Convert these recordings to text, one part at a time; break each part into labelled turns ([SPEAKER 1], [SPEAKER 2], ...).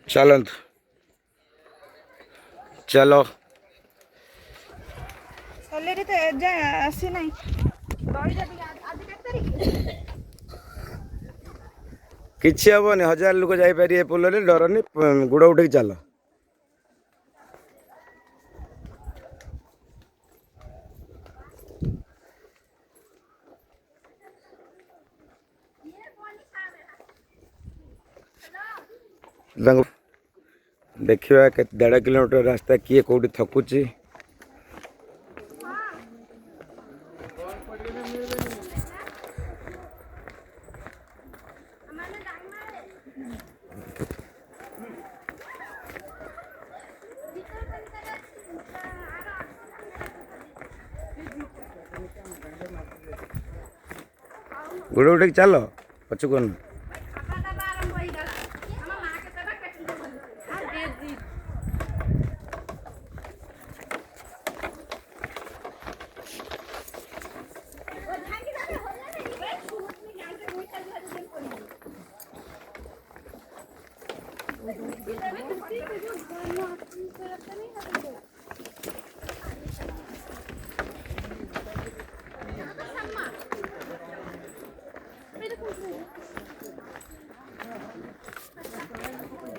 [SPEAKER 1] चलतु चलो
[SPEAKER 2] सैलरी तो एजाए आसी नहीं
[SPEAKER 1] किसी हेनी 1000 लोक जापर पोल डरनी गुड़ उठे चल देखा 1.5 किलोमीटर रास्ता किए कौटी थकुची गुड़ उठे चल पचक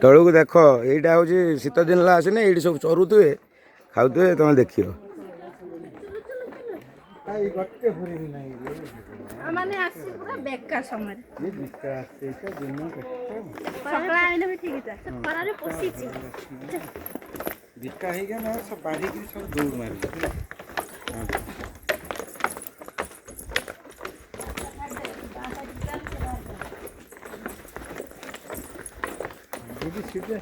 [SPEAKER 1] तलू को देख यहीटा हूँ शीत दिन आसने ये सब चरुवे खाऊे तुम देख
[SPEAKER 2] माने आसी पूरा बेकार समय ये बेकार आसे तो दिन सकला आइले भी ठीक था खरा रे पोसी छी
[SPEAKER 3] दिक्का हे गया ना सब बाड़ी की सब दूर मार ये सीधे